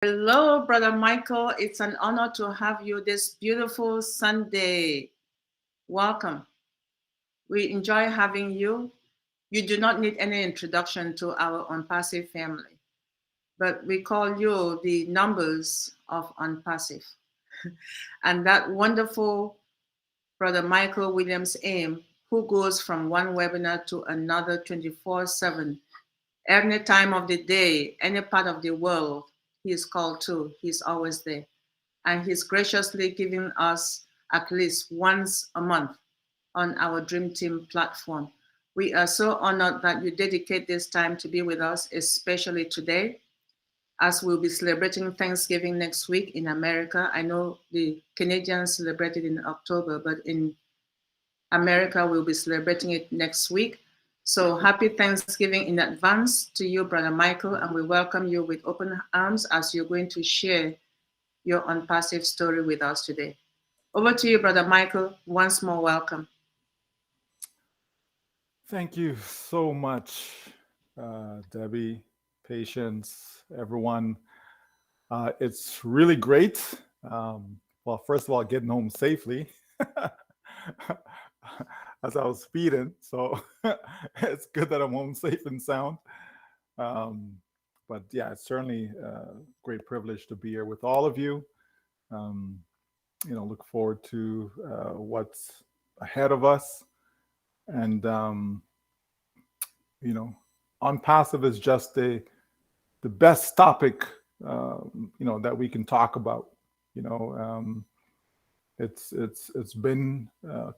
Hello, Brother Michael. It's an honor to have you this beautiful Sunday. Welcome. We enjoy having you. You do not need any introduction to our ONPASSIVE family, but we call you the numbers of ONPASSIVE. And that wonderful Brother Michael Williams Aim, who goes from one webinar to another 24/7, any time of the day, any part of the world, he is called to. He's always there. And he's graciously giving us at least once a month on our Dream Team platform. We are so honored that you dedicate this time to be with us, especially today, as we'll be celebrating Thanksgiving next week in America. I know the Canadians celebrated in October, but in America, we'll be celebrating it next week. So happy Thanksgiving in advance to you, Brother Michael, and we welcome you with open arms as you're going to share your ONPASSIVE story with us today. Over to you, Brother Michael. Once more, welcome. Thank you so much, Debbie, Patience, everyone. It's really great. Well, first of all, getting home safely as I was speeding. So it's good that I'm home safe and sound. Um, but yeah, it's certainly a great privilege to be here with all of you. Um, look forward to what's ahead of us. And you know, on passive is just the best topic that we can talk about. You know, it's been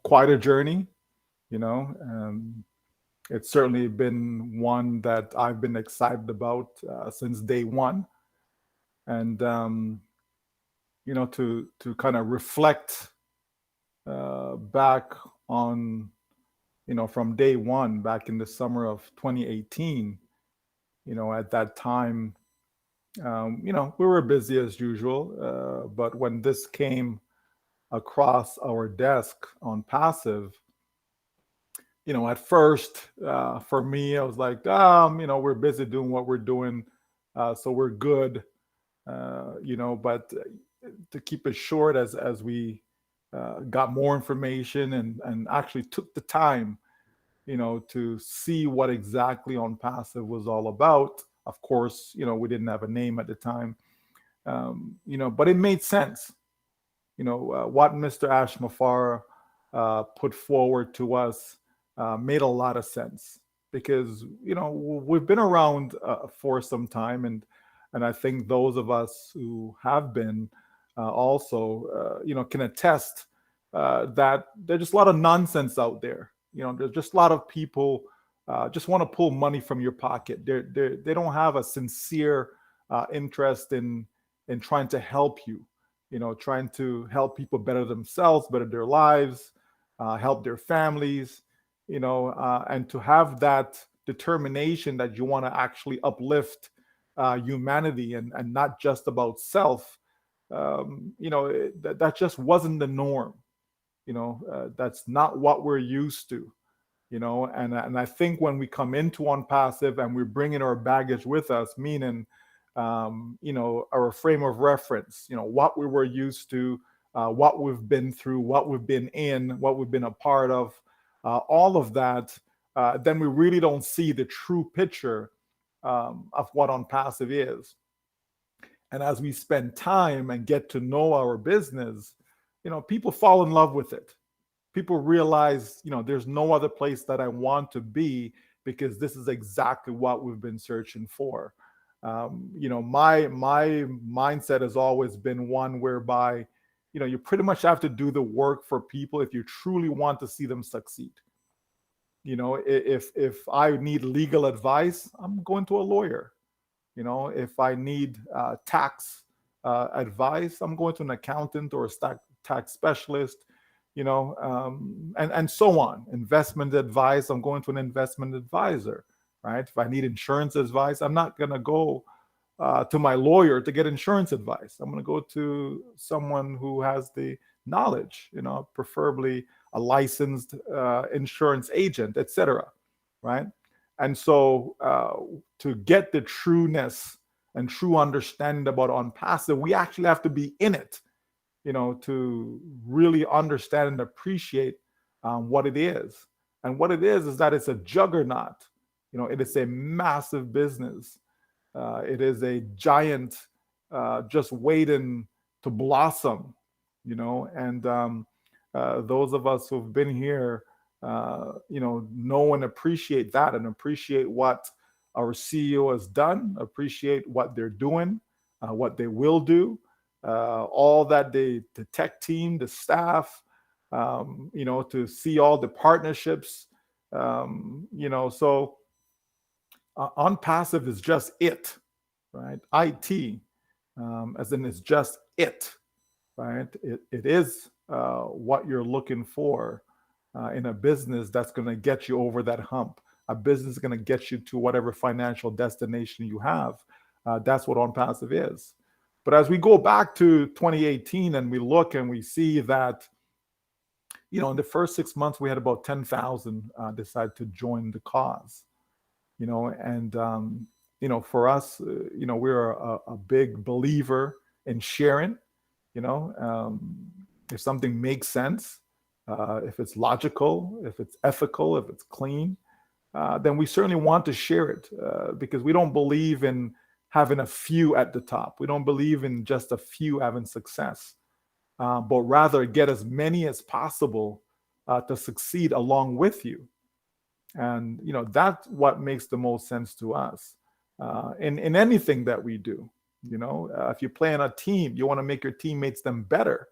quite a journey. You know, it's certainly been one that I've been excited about since day one, and to kind of reflect back on from day one back in the summer of 2018. At that time, we were busy as usual, but when this came across our desk on passive, at first, for me, I was like, we're busy doing what we're doing, so we're good, but to keep it short, as we got more information and actually took the time, to see what exactly on passive was all about. Of course, we didn't have a name at the time, but it made sense. What Mr. Ashmafar put forward to us made a lot of sense because we've been around for some time, and I think those of us who have been also can attest that there's just a lot of nonsense out there. There's just a lot of people just want to pull money from your pocket. They don't have a sincere interest in trying to help you. Trying to help people better themselves, better their lives, help their families. And to have that determination that you want to actually uplift humanity and not just about self. That just wasn't the norm. That's not what we're used to. And I think when we come into on passive and we're bringing our baggage with us, meaning our frame of reference, what we were used to, what we've been through, what we've been in, what we've been a part of, all of that, then we really don't see the true picture of what on passive is. And as we spend time and get to know our business, people fall in love with it. People realize, there's no other place that I want to be because this is exactly what we've been searching for. My mindset has always been one whereby, you pretty much have to do the work for people if you truly want to see them succeed. If I need legal advice, I'm going to a lawyer. If I need tax advice, I'm going to an accountant or a tax specialist. And so on. Investment advice, I'm going to an investment advisor, right? If I need insurance advice, I'm not going to go to my lawyer to get insurance advice. I'm going to go to someone who has the knowledge, preferably a licensed insurance agent, etc. Right? And so to get the trueness and true understanding about ONPASSIVE, we actually have to be in it, to really understand and appreciate what it is. And what it is that it's a juggernaut. It is a massive business. It is a giant just waiting to blossom, and those of us who've been here, know and appreciate that and appreciate what our CEO has done, appreciate what they're doing, what they will do, all that the tech team, the staff, to see all the partnerships, so ONPASSIVE is just it, right? IT, as in it's just it, right? It is what you're looking for in a business that's going to get you over that hump. A business is going to get you to whatever financial destination you have. That's what ONPASSIVE is. But as we go back to 2018 and we look and we see that, in the first 6 months, we had about 10,000 decide to join the cause, and, for us, we're a big believer in sharing, if something makes sense, if it's logical, if it's ethical, if it's clean, then we certainly want to share it because we don't believe in having a few at the top. We don't believe in just a few having success, but rather get as many as possible to succeed along with you. And, that's what makes the most sense to us in anything that we do. If you play on a team, you want to make your teammates them better,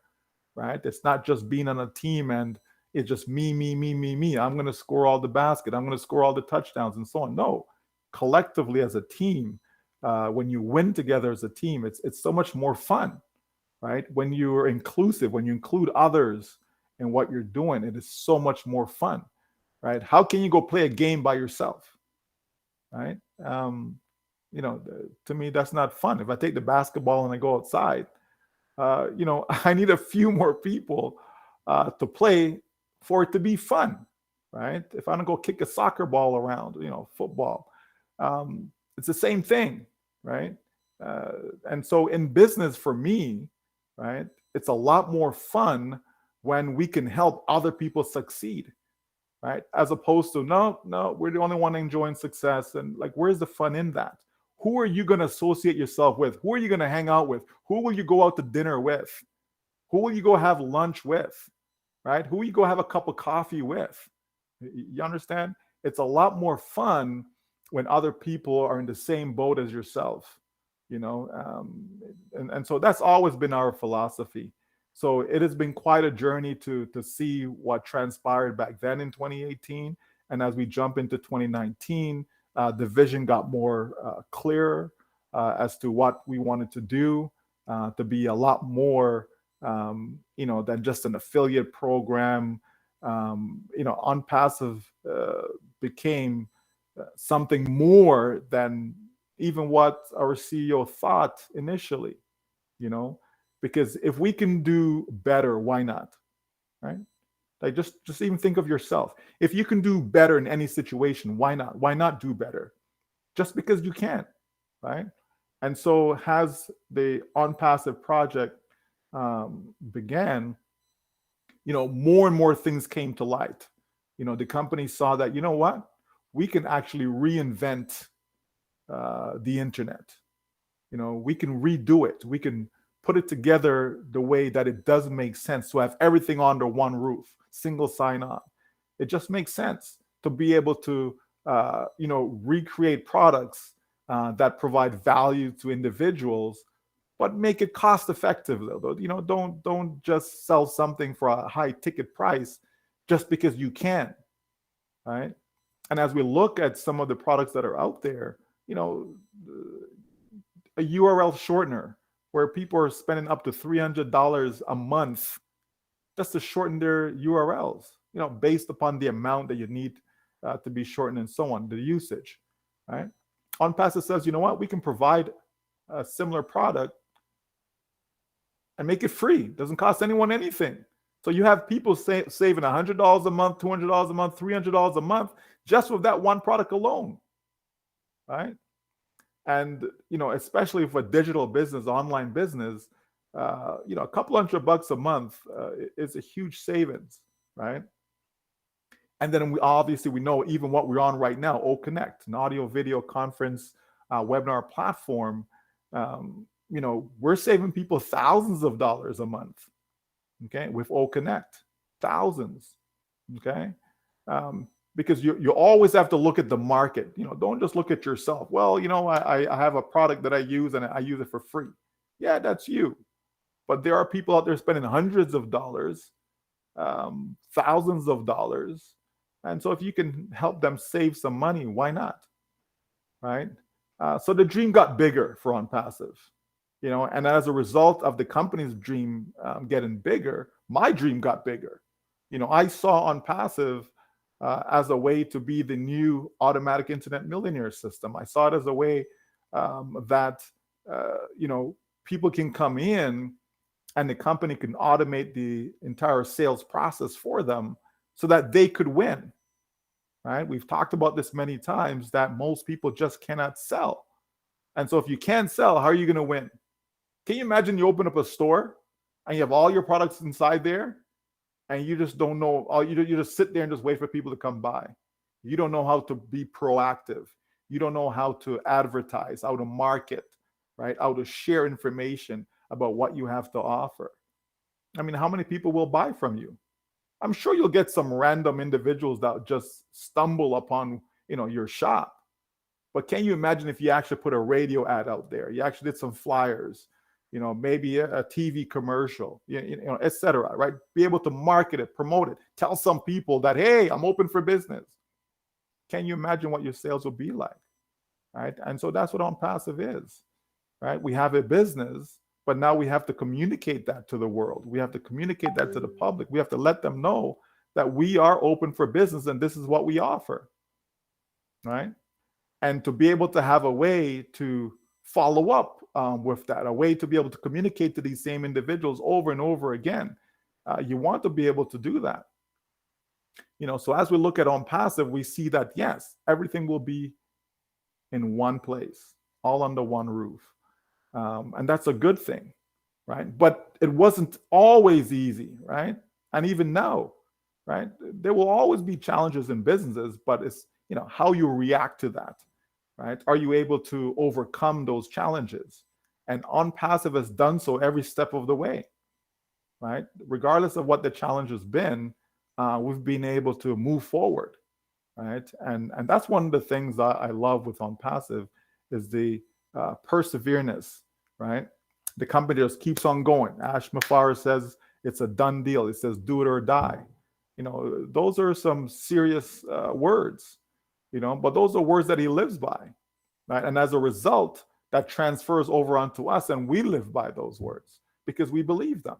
right? It's not just being on a team and it's just me, me, me, me, me. I'm going to score all the basket. I'm going to score all the touchdowns and so on. No, collectively as a team, when you win together as a team, it's so much more fun, right? When you're inclusive, when you include others in what you're doing, it is so much more fun, right? How can you go play a game by yourself, right? To me, that's not fun. If I take the basketball and I go outside, I need a few more people to play for it to be fun, right? If I don't go kick a soccer ball around, football, it's the same thing, right? And so in business, for me, right, it's a lot more fun when we can help other people succeed, right? As opposed to, no, we're the only one enjoying success. And like, where's the fun in that? Who are you going to associate yourself with? Who are you going to hang out with? Who will you go out to dinner with? Who will you go have lunch with, right? Who will you go have a cup of coffee with? You understand? It's a lot more fun when other people are in the same boat as yourself, and so that's always been our philosophy. So it has been quite a journey to see what transpired back then in 2018. And as we jump into 2019, the vision got more clear as to what we wanted to do, to be a lot more, than just an affiliate program. ONPASSIVE became something more than even what our CEO thought initially, because if we can do better, why not, right? Like just even think of yourself. If you can do better in any situation, why not? Why not do better? Just because you can, right? And so as the ONPASSIVE project began, more and more things came to light. The company saw that, what? We can actually reinvent the internet. We can redo it. We can put it together the way that it does make sense to have everything under one roof, single sign-on. It just makes sense to be able to, recreate products that provide value to individuals, but make it cost-effective. Don't just sell something for a high ticket price just because you can, right? And as we look at some of the products that are out there, a URL shortener where people are spending up to $300 a month just to shorten their URLs, based upon the amount that you need to be shortened and so on, the usage, right? ONPASSIVE says, we can provide a similar product and make it free. It doesn't cost anyone anything. So you have people saving $100 a month, $200 a month, $300 a month just with that one product alone, right? And especially for digital business, online business, a couple $100 a month is a huge savings, right? And then we know even what we're on right now, O Connect, an audio video conference webinar platform. We're saving people thousands of dollars a month, okay, with O Connect, thousands, okay. Because you always have to look at the market. Don't just look at yourself. Well, I have a product that I use and I use it for free. Yeah, that's you. But there are people out there spending hundreds of dollars, thousands of dollars. And so if you can help them save some money, why not? Right? So the dream got bigger for OnPassive, and as a result of the company's dream getting bigger, my dream got bigger. I saw OnPassive as a way to be the new automatic internet millionaire system. I saw it as a way that, people can come in and the company can automate the entire sales process for them so that they could win, right? We've talked about this many times that most people just cannot sell. And so if you can't sell, how are you going to win? Can you imagine you open up a store and you have all your products inside there and you just don't know, you just sit there and just wait for people to come by. You don't know how to be proactive. You don't know how to advertise, how to market, right? How to share information about what you have to offer. I mean, how many people will buy from you? I'm sure you'll get some random individuals that just stumble upon, your shop. But can you imagine if you actually put a radio ad out there? You actually did some flyers, maybe a TV commercial, et cetera, right? Be able to market it, promote it, tell some people that, hey, I'm open for business. Can you imagine what your sales will be like, right? And so that's what OnPassive is, right? We have a business, but now we have to communicate that to the world. We have to communicate that to the public. We have to let them know that we are open for business and this is what we offer, right? And to be able to have a way to follow up with that, a way to be able to communicate to these same individuals over and over again. You want to be able to do that. So as we look at OnPassive, we see that, yes, everything will be in one place, all under one roof. And that's a good thing, right? But it wasn't always easy, right? And even now, right? There will always be challenges in businesses, but it's, how you react to that, right? Are you able to overcome those challenges? And OnPassive has done so every step of the way, right? Regardless of what the challenge has been, we've been able to move forward, right? And that's one of the things that I love with OnPassive is the perseverance, right? The company just keeps on going. Ash Mafara says it's a done deal. It says do it or die. Those are some serious words, but those are words that he lives by, right? And as a result, that transfers over onto us, and we live by those words because we believe them,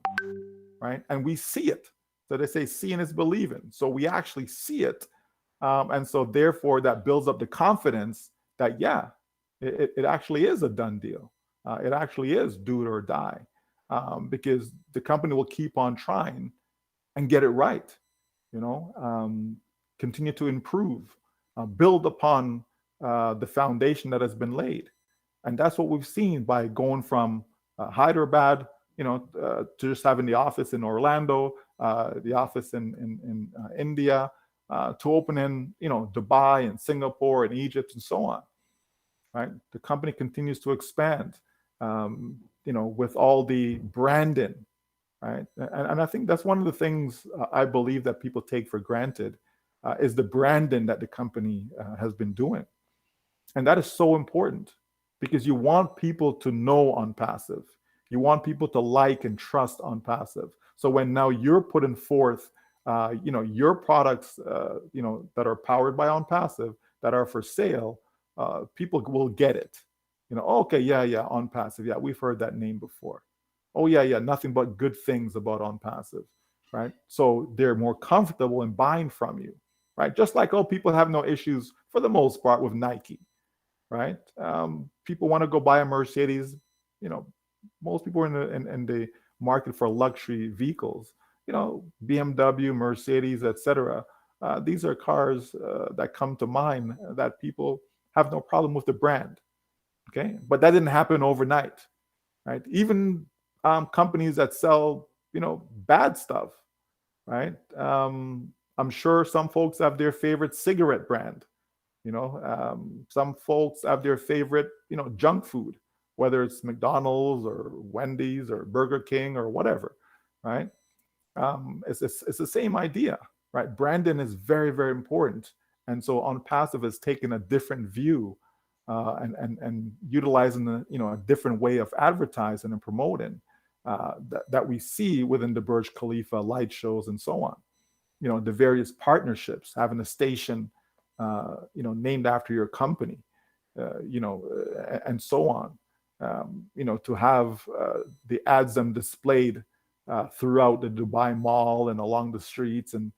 right? And we see it. So they say seeing is believing. So we actually see it. And so therefore that builds up the confidence that, yeah, it actually is a done deal. It actually is do it or die, because the company will keep on trying and get it right, continue to improve, build upon the foundation that has been laid. And that's what we've seen by going from Hyderabad, to just having the office in Orlando, the office in India, to opening, Dubai and Singapore and Egypt and so on. Right, the company continues to expand, with all the branding, right? And I think that's one of the things I believe that people take for granted is the branding that the company has been doing, and that is so important because you want people to know OnPassive, you want people to like and trust OnPassive. So when now you're putting forth, your products, that are powered by OnPassive that are for sale. People will get it. Okay, yeah, OnPassive. Yeah, we've heard that name before. Oh, yeah, nothing but good things about OnPassive, right? So they're more comfortable in buying from you, right? Just like, people have no issues for the most part with Nike, right? People want to go buy a Mercedes. Most people are in the market for luxury vehicles. BMW, Mercedes, etc. These are cars that come to mind that people have no problem with the brand. Okay, but that didn't happen overnight, right? Even companies that sell, bad stuff, right? I'm sure some folks have their favorite cigarette brand. Some folks have their favorite, junk food, whether it's McDonald's or Wendy's or Burger King or whatever, right? It's the same idea, right? Branding is very, very important. And so OnPassive has taken a different view and utilizing a different way of advertising and promoting that we see within the Burj Khalifa light shows and so on. The various partnerships, having a station, named after your company, and so on. To have the ads them displayed throughout the Dubai Mall and along the streets, and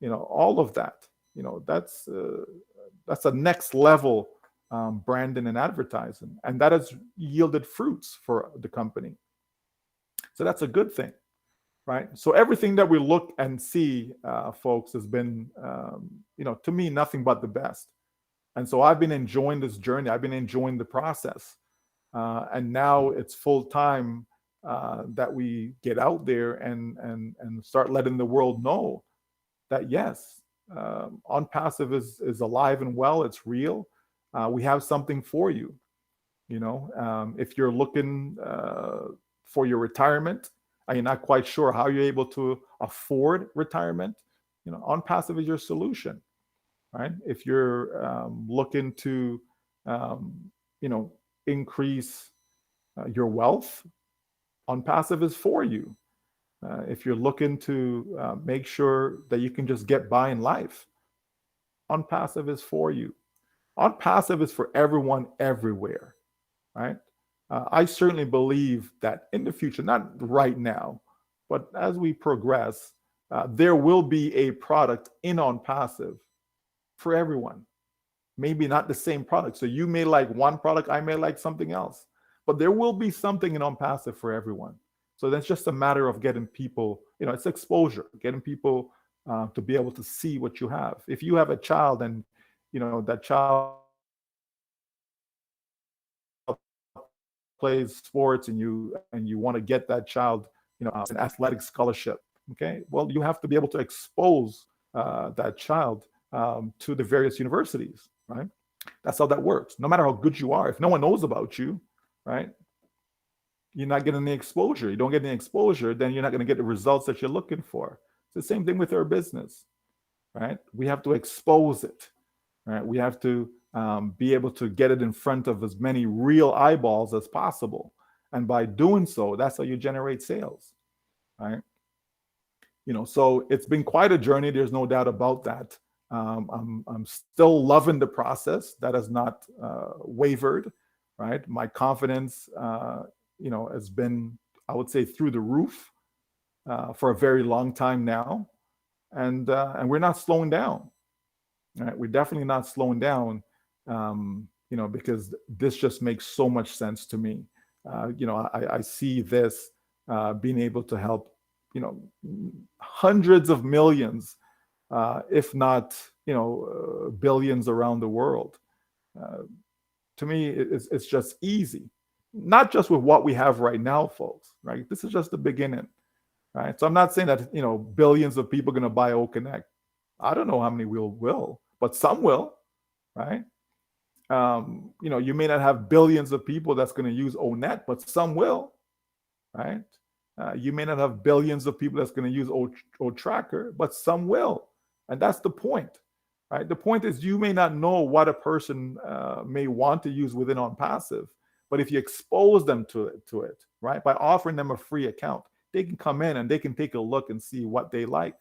all of that. That's a next level branding and advertising, and that has yielded fruits for the company. So that's a good thing, right? So everything that we look and see, folks, has been, to me, nothing but the best. And so I've been enjoying this journey. I've been enjoying the process. And now it's full time that we get out there and start letting the world know that yes, OnPassive is alive and well. It's real. We have something for you. If you're looking for your retirement and you're not quite sure how you're able to afford retirement, OnPassive is your solution, right? If you're looking to, increase your wealth, OnPassive is for you. If you're looking to make sure that you can just get by in life, OnPassive is for you. OnPassive is for everyone, everywhere, right? I certainly believe that in the future, not right now, but as we progress, there will be a product in OnPassive for everyone. Maybe not the same product. So you may like one product, I may like something else, but there will be something in OnPassive for everyone. So that's just a matter of getting people, it's exposure, getting people to be able to see what you have. If you have a child and, that child plays sports and you want to get that child, an athletic scholarship, okay? Well, you have to be able to expose that child to the various universities, right? That's how that works. No matter how good you are, if no one knows about you, right? You're not getting any exposure. You don't get any exposure, then you're not going to get the results that you're looking for. It's the same thing with our business, right? We have to expose it, right? We have to be able to get it in front of as many real eyeballs as possible. And by doing so, that's how you generate sales, right? So it's been quite a journey. There's no doubt about that. I'm still loving the process. That has not wavered, right? My confidence, has been, I would say, through the roof for a very long time now, and we're not slowing down. Right? We're definitely not slowing down, because this just makes so much sense to me. I see this being able to help, hundreds of millions, if not, billions around the world. Uh, to me, it's just easy. Not just with what we have right now, folks. Right? This is just the beginning. Right? So I'm not saying that billions of people are going to buy O Connect. I don't know how many will, but some will. Right? You may not have billions of people that's going to use ONET, but some will. Right? You may not have billions of people that's going to use O Tracker, but some will, and that's the point. Right? The point is you may not know what a person may want to use within OnPassive, but if you expose them to it, right, by offering them a free account, they can come in and they can take a look and see what they like.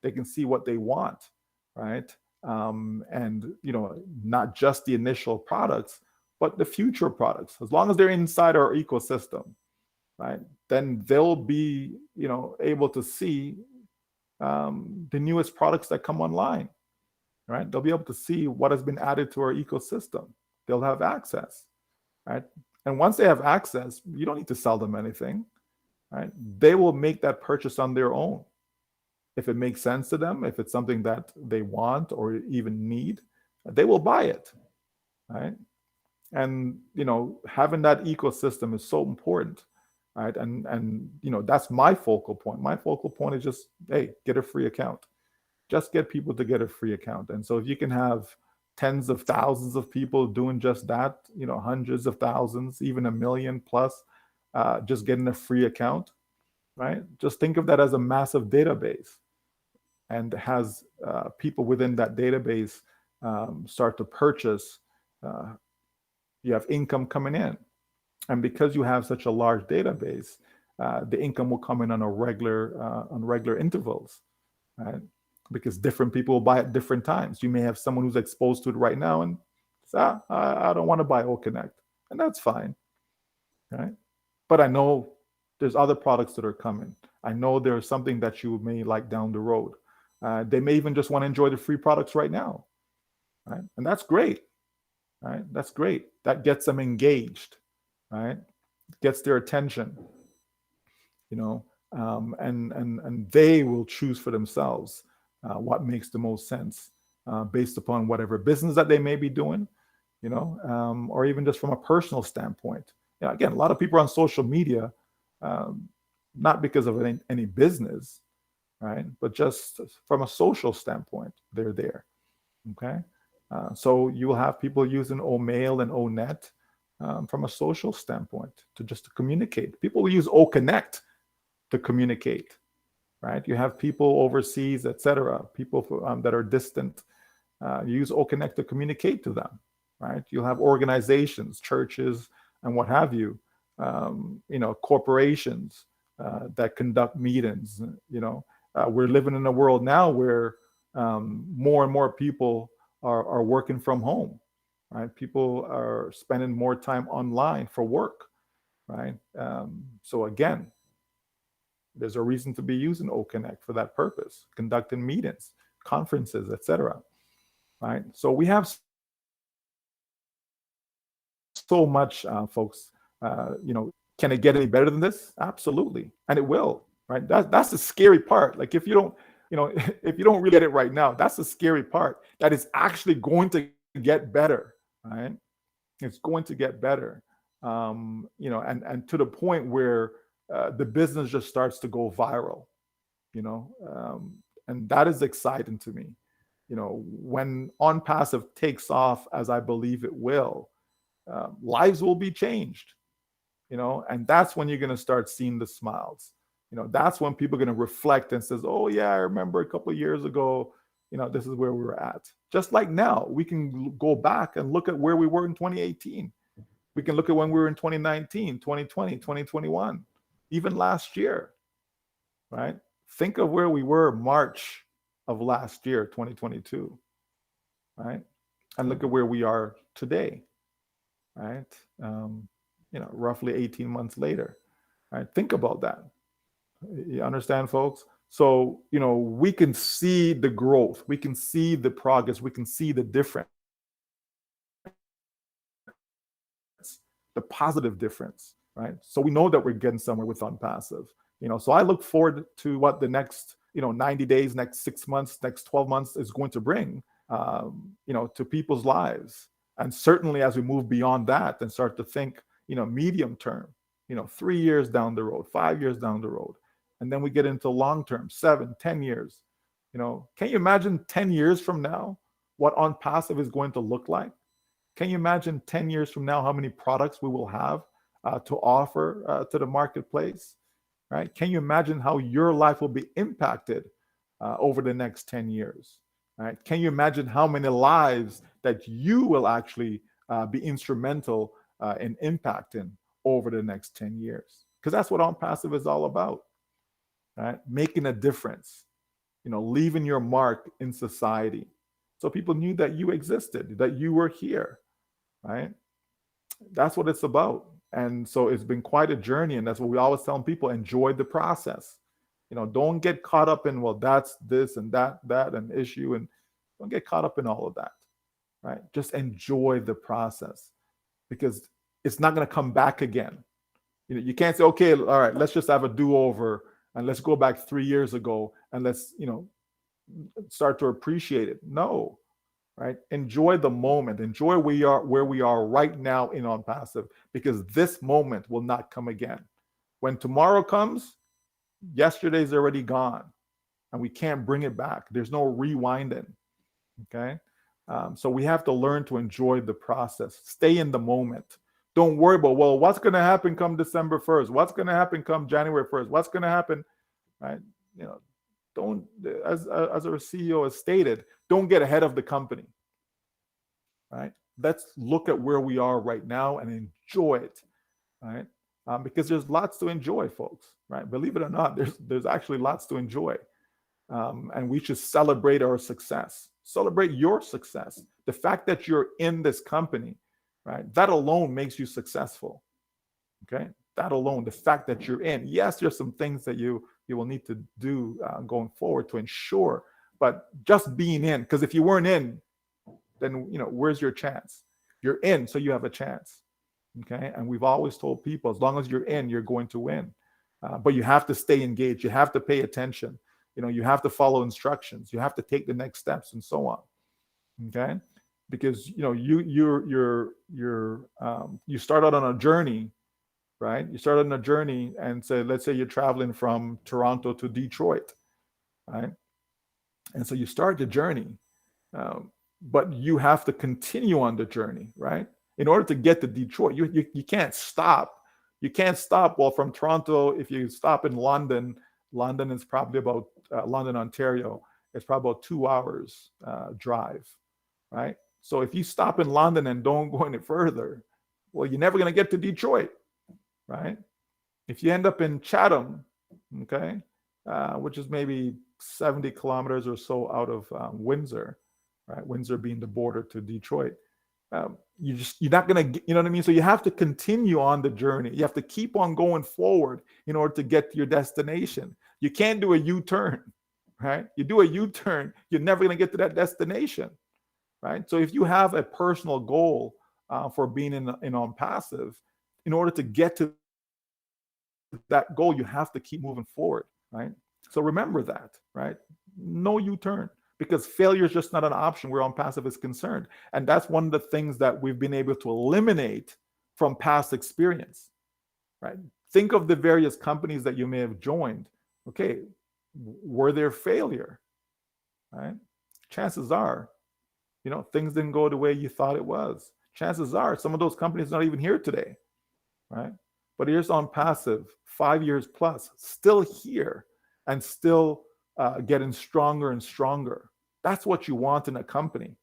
They can see what they want, right? And not just the initial products, but the future products. As long as they're inside our ecosystem, right, then they'll be able to see the newest products that come online, right? They'll be able to see what has been added to our ecosystem. They'll have access, right? And once they have access, you don't need to sell them anything, right? They will make that purchase on their own. If it makes sense to them, if it's something that they want or even need, they will buy it, right? And having that ecosystem is so important, right? And that's my focal point. My focal point is just, hey, get a free account. Just get people to get a free account. And so if you can have tens of thousands of people doing just that, hundreds of thousands, even a million plus, just getting a free account, right? Just think of that as a massive database, and has people within that database start to purchase. Uh, you have income coming in, and because you have such a large database, the income will come in on regular intervals, right? Because different people will buy at different times. You may have someone who's exposed to it right now and say, I don't want to buy O Connect, and that's fine, right? But I know there's other products that are coming. I know there's something that you may like down the road. They may even just want to enjoy the free products right now, right? And that's great, right? That's great. That gets them engaged, right? Gets their attention, and they will choose for themselves what makes the most sense based upon whatever business that they may be doing, or even just from a personal standpoint. Again, a lot of people are on social media, um, not because of any business, right? But just from a social standpoint, they're there. Okay. So you will have people using OMail and ONet from a social standpoint to communicate. People will use OConnect to communicate, right? You have people overseas, etc. People that are distant use OConnect to communicate to them, right? You'll have organizations, churches, and what have you, corporations that conduct meetings. We're living in a world now where more and more people are working from home, right? People are spending more time online for work, right? So again, there's a reason to be using OConnect for that purpose, conducting meetings, conferences, etc. Right? So we have so much, folks. Can it get any better than this? Absolutely, and it will. Right? That's the scary part. Like if you don't really get it right now, that's the scary part. That is actually going to get better. Right? It's going to get better. And to the point where the business just starts to go viral. And that is exciting to me. When on passive takes off, as I believe it will, lives will be changed. And that's when you're going to start seeing the smiles. That's when people are going to reflect and says, oh yeah, I remember a couple of years ago, this is where we were at. Just like now, we can go back and look at where we were in 2018. We can look at when we were in 2019, 2020, 2021, even last year, right? Think of where we were March of last year, 2022, right? And look at where we are today, right? Roughly 18 months later, right? Think about that. You understand, folks? So, we can see the growth, we can see the progress, we can see the difference, the positive difference, right? So we know that we're getting somewhere with OnPassive. So I look forward to what the next, 90 days, next 6 months, next 12 months is going to bring, to people's lives. And certainly as we move beyond that and start to think, medium term, 3 years down the road, 5 years down the road, and then we get into long term, 7, 10 years. Can you imagine 10 years from now what OnPassive is going to look like? Can you imagine 10 years from now how many products we will have to offer to the marketplace? Right? Can you imagine how your life will be impacted over the next 10 years? Right? Can you imagine how many lives that you will actually be instrumental in impacting over the next 10 years? Because that's what OnPassive is all about, right? Making a difference, leaving your mark in society. So people knew that you existed, that you were here, right? That's what it's about. And so it's been quite a journey. And that's what we always tell people, enjoy the process. Don't get caught up in, well, that's this and that an issue. And don't get caught up in all of that, right? Just enjoy the process, because it's not going to come back again. You can't say, okay, all right, let's just have a do-over and let's go back 3 years ago and let's, start to appreciate it. No, right? Enjoy the moment. Enjoy where we are right now in on passive, because this moment will not come again. When tomorrow comes, yesterday's already gone, and we can't bring it back. There's no rewinding. Okay. So we have to learn to enjoy the process, stay in the moment. Don't worry about, well, what's going to happen come December 1st? What's going to happen come January 1st? What's going to happen? Right. You know, don't, as our CEO has stated, don't get ahead of the company. Right. Let's look at where we are right now and enjoy it. Right. Because there's lots to enjoy, folks. Right. Believe it or not, there's actually lots to enjoy. And we should celebrate our success. Celebrate your success. The fact that you're in this company, right? That alone makes you successful. Okay, that alone, the fact that you're in. Yes, there's some things that you will need to do going forward to ensure, but just being in. Because if you weren't in, then where's your chance? You're in, so you have a chance. Okay, and we've always told people, as long as you're in, you're going to win. But you have to stay engaged. You have to pay attention. You have to follow instructions. You have to take the next steps and so on. Okay, because you start out on a journey, right? You start on a journey, and say, let's say you're traveling from Toronto to Detroit, right? And so you start the journey, but you have to continue on the journey, right? In order to get to Detroit, you can't stop. You can't stop. Well, from Toronto, if you stop in London, London is probably about London, Ontario. It's probably about 2 hours drive, right? So if you stop in London and don't go any further, well, you're never going to get to Detroit, right? If you end up in Chatham, okay, which is maybe 70 kilometers or so out of Windsor, right? Windsor being the border to Detroit. You're not going to, you know what I mean? So you have to continue on the journey. You have to keep on going forward in order to get to your destination. You can't do a U-turn, right? You do a U-turn, you're never going to get to that destination, right? So if you have a personal goal for being in ONPASSIVE, in order to get to that goal, you have to keep moving forward, right? So remember that, right? No U-turn, because failure is just not an option where ONPASSIVE is concerned. And that's one of the things that we've been able to eliminate from past experience, right? Think of the various companies that you may have joined. Okay, were there failure, right? Chances are, things didn't go the way you thought it was. Chances are some of those companies are not even here today, right? But here's ONPASSIVE, 5 years plus, still here and still getting stronger and stronger. That's what you want in a company,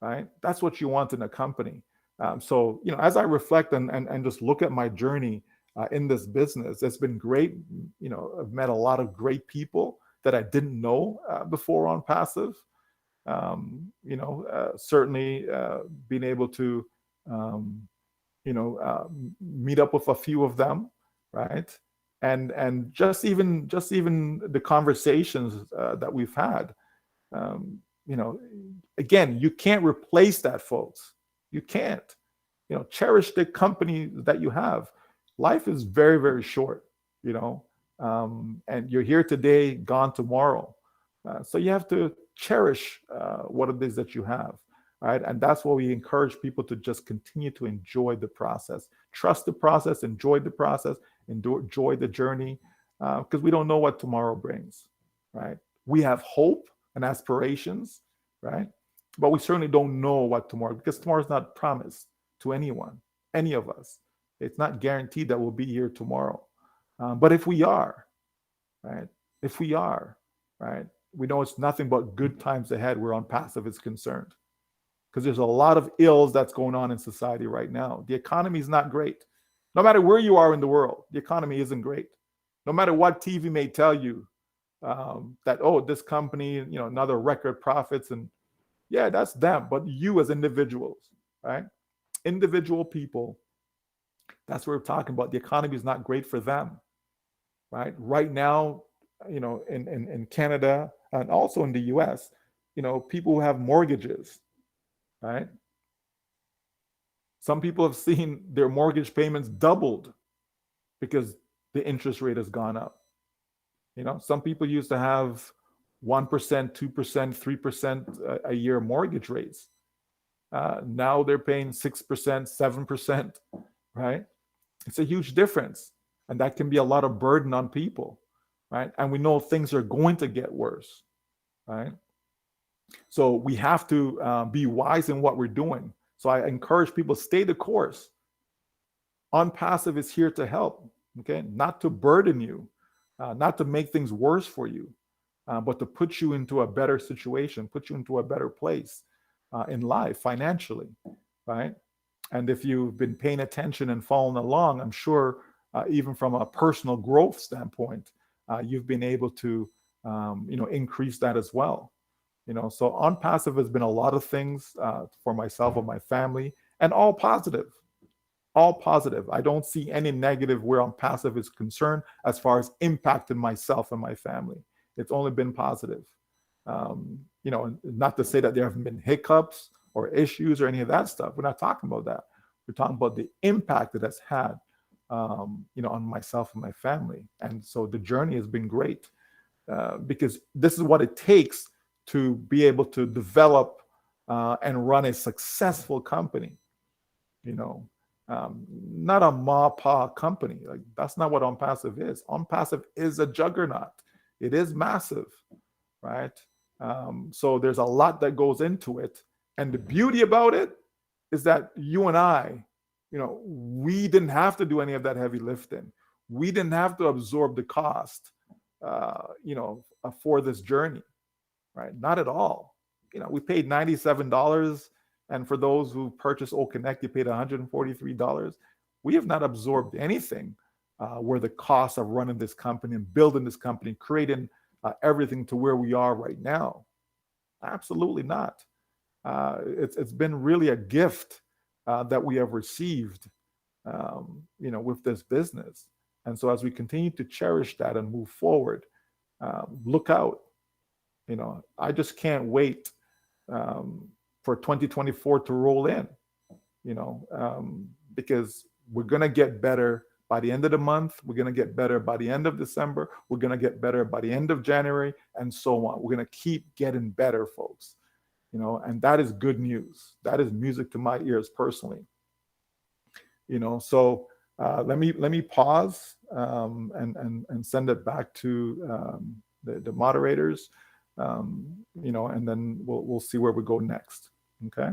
right? That's what you want in a company. So, as I reflect and just look at my journey in this business, it's been great. I've met a lot of great people that I didn't know before ONPASSIVE. Certainly being able to, meet up with a few of them, right? And just even the conversations that we've had, again, you can't replace that, folks. You can't. Cherish the company that you have. Life is very, very short, and you're here today, gone tomorrow. So you have to cherish what it is that you have. Right. And that's why we encourage people to just continue to enjoy the process, trust the process, enjoy the process, enjoy the journey, because we don't know what tomorrow brings. Right. We have hope and aspirations. Right. But we certainly don't know what tomorrow, because tomorrow is not promised to anyone, any of us. It's not guaranteed that we'll be here tomorrow. But if we are, right, if we are, right, we know it's nothing but good times ahead where ONPASSIVE is concerned. Because there's a lot of ills that's going on in society right now. The economy is not great. No matter where you are in the world, the economy isn't great. No matter what TV may tell you that, oh, this company, another record profits, and yeah, that's them. But you as individuals, right? Individual people, that's what we're talking about. The economy is not great for them, right? Right now, in Canada and also in the US, people who have mortgages, right? Some people have seen their mortgage payments doubled because the interest rate has gone up. Some people used to have 1%, 2%, 3% a year mortgage rates. Now they're paying 6%, 7%, right? It's a huge difference. And that can be a lot of burden on people, right? And we know things are going to get worse, right? So we have to be wise in what we're doing. So I encourage people, stay the course. ONPASSIVE is here to help, okay? Not to burden you, not to make things worse for you, but to put you into a better situation, put you into a better place in life financially, right? And if you've been paying attention and following along, I'm sure even from a personal growth standpoint, you've been able to, increase that as well. So ONPASSIVE has been a lot of things for myself and my family, and all positive. All positive. I don't see any negative where ONPASSIVE is concerned as far as impacting myself and my family. It's only been positive. Not to say that there haven't been hiccups or issues or any of that stuff. We're not talking about that. We're talking about the impact it has had, on myself and my family. And so the journey has been great because this is what it takes to be able to develop and run a successful company. Not a ma-pa company. Like, that's not what ONPASSIVE is. ONPASSIVE is a juggernaut. It is massive, right? So there's a lot that goes into it. And the beauty about it is that you and I, we didn't have to do any of that heavy lifting. We didn't have to absorb the cost, for this journey, right? Not at all. We paid $97. And for those who purchased O Connect, you paid $143. We have not absorbed anything where the cost of running this company and building this company, creating everything to where we are right now. Absolutely not. It's been really a gift that we have received, with this business. And so as we continue to cherish that and move forward, look out. I just can't wait for 2024 to roll in, because we're going to get better by the end of the month. We're going to get better by the end of December. We're going to get better by the end of January, and so on. We're going to keep getting better, folks. And that is good news. That is music to my ears personally. So let me pause and send it back to the moderators, and then we'll see where we go next. Okay.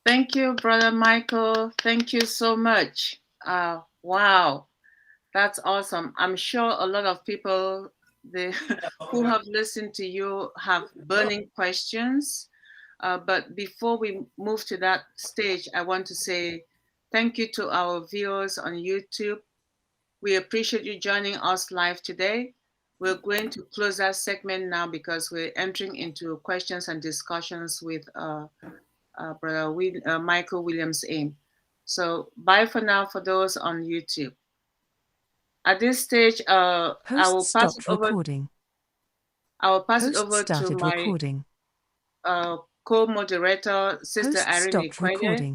Thank you, Brother Michael. Thank you so much. Wow, that's awesome. I'm sure a lot of people who have listened to you have burning questions. But before we move to that stage, I want to say thank you to our viewers on YouTube. We appreciate you joining us live today. We're going to close that segment now because we're entering into questions and discussions with Brother Michael Williams Aim. So bye for now for those on YouTube. At this stage, I will pass it over. I will pass it over to my co-moderator, Sister Irene Kwede.